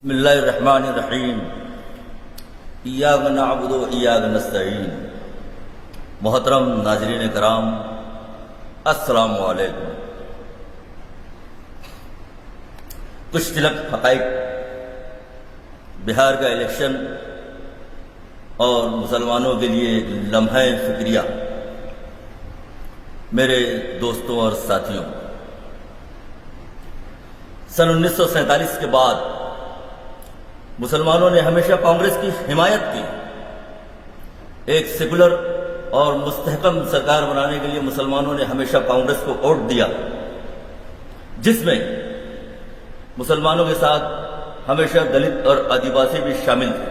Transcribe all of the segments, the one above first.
بسم اللہ الرحمن الرحیم ایاک نعبد و ایاک نستعین۔ محترم ناظرین کرام، السلام علیکم۔ کچھ تلک حقائق، بہار کا الیکشن اور مسلمانوں کے لیے لمحہ فکریہ۔ میرے دوستوں اور ساتھیوں، سن 1947 کے بعد مسلمانوں نے ہمیشہ کانگریس کی حمایت کی۔ ایک سیکولر اور مستحکم سرکار بنانے کے لیے مسلمانوں نے ہمیشہ کانگریس کو ووٹ دیا، جس میں مسلمانوں کے ساتھ ہمیشہ دلت اور آدیواسی بھی شامل تھے۔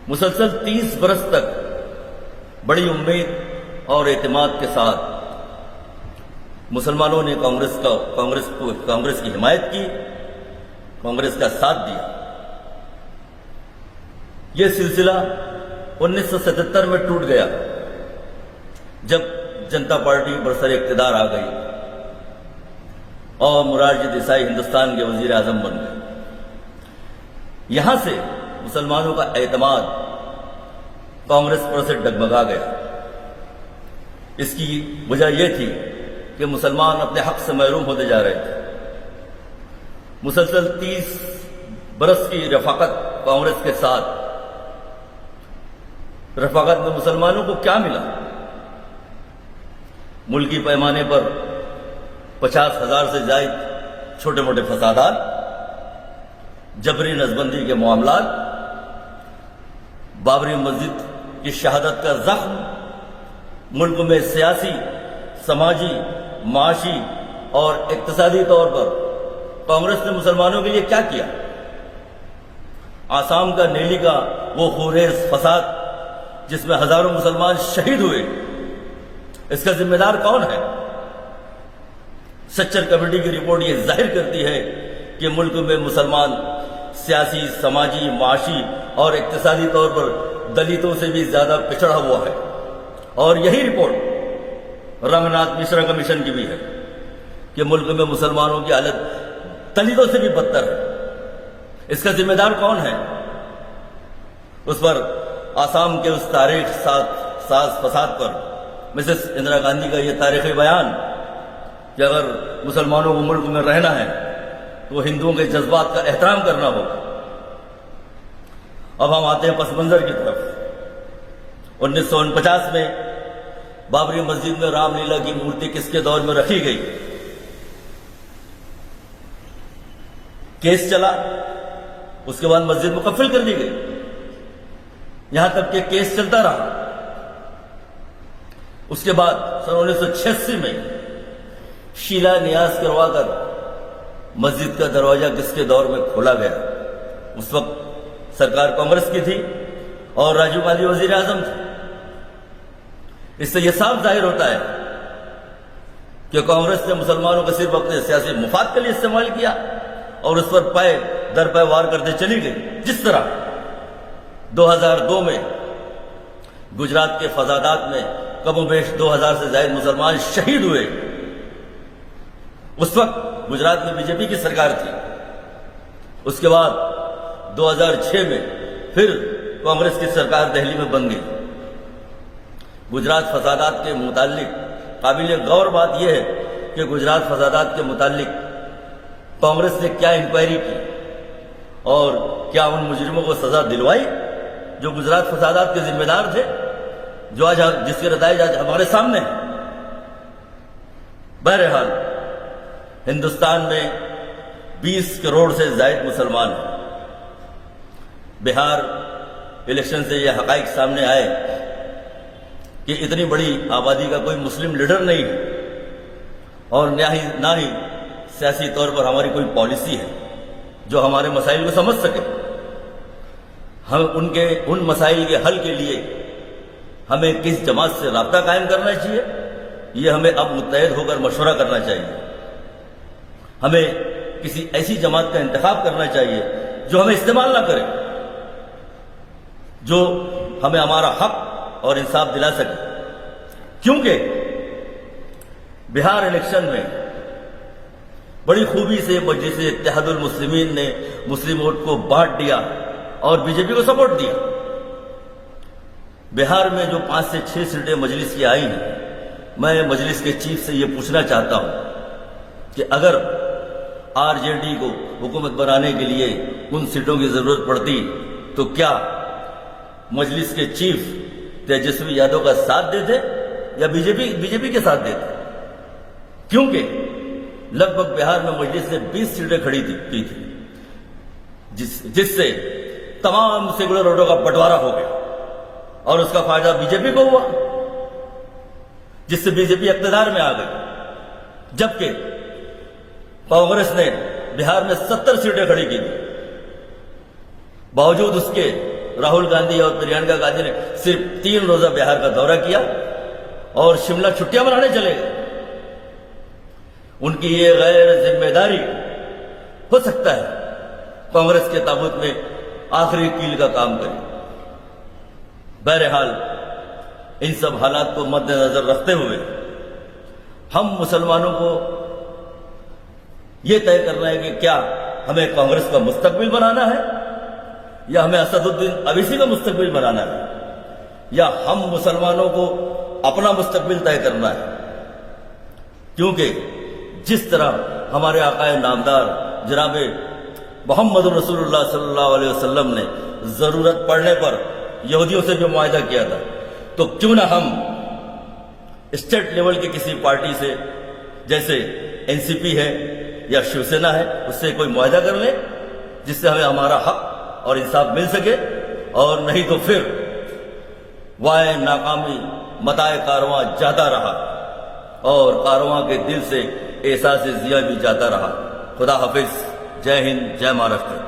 مسلسل 30 برس تک بڑی امید اور اعتماد کے ساتھ مسلمانوں نے کانگریس کی حمایت کی، کانگریس کا ساتھ دیا۔ یہ سلسلہ 1977 میں ٹوٹ گیا، جب جنتا پارٹی برسر اقتدار آ گئی اور مرارجی دیسائی ہندوستان کے وزیر اعظم بن گئے۔ یہاں سے مسلمانوں کا اعتماد کانگریس پر سے ڈگمگا گیا۔ اس کی وجہ یہ تھی کہ مسلمان اپنے حق سے محروم ہوتے جا رہے تھے۔ مسلسل 30 برس کی رفاقت کانگریس کے ساتھ، رفاقت میں مسلمانوں کو کیا ملا؟ ملکی پیمانے پر 50,000 سے زائد چھوٹے موٹے فسادات، جبری نسبندی کے معاملات، بابری مسجد کی شہادت کا زخم، ملک میں سیاسی، سماجی، معاشی اور اقتصادی طور پر کانگریس نے مسلمانوں کے لیے کیا کیا؟ آسام کا نیلی کا وہ خونریز فساد جس میں ہزاروں مسلمان شہید ہوئے، اس کا ذمہ دار کون ہے؟ سچر کمیٹی کی رپورٹ یہ ظاہر کرتی ہے کہ ملک میں مسلمان سیاسی، سماجی، معاشی اور اقتصادی طور پر دلتوں سے بھی زیادہ پچھڑا ہوا ہے، اور یہی رپورٹ رنگ ناتھ مشرا کمیشن کی بھی ہے کہ ملک میں مسلمانوں کی حالت دلتوں سے بھی بدتر ہے۔ اس کا ذمہ دار کون ہے؟ اس پر آسام کے اس تاریخ ساز فساد پر مسز اندرا گاندھی کا یہ تاریخی بیان کہ اگر مسلمانوں کو ملک میں رہنا ہے تو ہندوؤں کے جذبات کا احترام کرنا ہوگا۔ اب ہم آتے ہیں پس منظر کی طرف۔ 1949 میں بابری مسجد میں رام لیلا کی مورتی کس کے دور میں رکھی گئی؟ کیس چلا، اس کے بعد مسجد مقفل کر دی گئی، یہاں تک کہ کیس چلتا رہا۔ اس کے بعد سن 1986 میں شیلا نیاز کروا کر مسجد کا دروازہ کس کے دور میں کھولا گیا؟ اس وقت سرکار کانگریس کی تھی اور راجیو گاندھی وزیر اعظم تھے۔ اس سے یہ صاف ظاہر ہوتا ہے کہ کانگریس نے مسلمانوں کو صرف اپنے سیاسی مفاد کے لیے استعمال کیا اور اس پر پائے در پائے وار کرتے چلی گئی۔ جس طرح 2002 میں گجرات کے فسادات میں کم و بیش 2000 سے زائد مسلمان شہید ہوئے، اس وقت گجرات میں بی جے پی کی سرکار تھی۔ اس کے بعد 2006 میں پھر کانگریس کی سرکار دہلی میں بن گئی۔ گجرات فسادات کے متعلق قابل غور بات یہ ہے کہ گجرات فسادات کے متعلق کانگریس نے کیا انکوائری کی اور کیا ان مجرموں کو سزا دلوائی جو گجرات فسادات کے ذمہ دار تھے، جو آج جس کے نتائج آج ہمارے سامنے ہیں؟ بہرحال ہندوستان میں 20 کروڑ سے زائد مسلمان ہیں۔ بہار الیکشن سے یہ حقائق سامنے آئے کہ اتنی بڑی آبادی کا کوئی مسلم لیڈر نہیں ہے اور نہ ہی سیاسی طور پر ہماری کوئی پالیسی ہے جو ہمارے مسائل کو سمجھ سکے۔ ہم ان مسائل کے حل کے لیے ہمیں کس جماعت سے رابطہ قائم کرنا چاہیے، یہ ہمیں اب متحد ہو کر مشورہ کرنا چاہیے۔ ہمیں کسی ایسی جماعت کا انتخاب کرنا چاہیے جو ہمیں استعمال نہ کرے، جو ہمیں ہمارا حق اور انصاف دلا سکے، کیونکہ بہار الیکشن میں بڑی خوبی سے مجلس اتحاد المسلمین نے مسلم ووٹ کو بانٹ دیا اور بی جے پی کو سپورٹ دیا۔ بہار میں جو 5 سے 6 سیٹیں مجلس کی آئی ہیں، میں مجلس کے چیف سے یہ پوچھنا چاہتا ہوں کہ اگر آر جے ڈی کو حکومت بنانے کے لیے ان سیٹوں کی ضرورت پڑتی تو کیا مجلس کے چیف تیجسوی یادو کا ساتھ دیتے یا بی جے پی کے ساتھ دیتے؟ کیونکہ لگ بھگ بہار میں مجلس نے 20 سیٹیں کھڑی کی تھی، جس سے تمام سیکولر ووٹوں کا بٹوارا ہو گیا اور اس کا فائدہ بی جے پی کو ہوا، جس سے بی جے پی اقتدار میں آ گئی، جبکہ کانگریس نے بہار میں 70 سیٹیں کھڑی کی تھی۔ باوجود اس کے راہل گاندھی اور پرینکا گاندھی نے صرف 3 روزہ بہار کا دورہ کیا اور شملہ چھٹیاں منانے چلے گئے۔ ان کی یہ غیر ذمہ داری ہو سکتا ہے کانگریس کے تابوت میں آخری کیل کا کام کرے۔ بہرحال ان سب حالات کو مد نظر رکھتے ہوئے ہم مسلمانوں کو یہ طے کرنا ہے کہ کیا ہمیں کانگریس کا مستقبل بنانا ہے یا ہمیں اسد الدین اویسی کا مستقبل بنانا ہے، یا ہم مسلمانوں کو اپنا مستقبل طے کرنا ہے۔ کیونکہ جس طرح ہمارے آقا نامدار جناب محمد رسول اللہ صلی اللہ علیہ وسلم نے ضرورت پڑنے پر یہودیوں سے بھی معاہدہ کیا تھا، تو کیوں نہ ہم اسٹیٹ لیول کی کسی پارٹی سے، جیسے این سی پی ہے یا شیو سینا ہے، اس سے کوئی معاہدہ کر لیں جس سے ہمیں ہمارا حق اور انصاف مل سکے، اور نہیں تو پھر وائے ناکامی متائے کارواں جاتا رہا اور کارواں کے دل سے احساس ضیاء بھی جاتا رہا۔ خدا حافظ، جے ہند، جے مہاراشٹر۔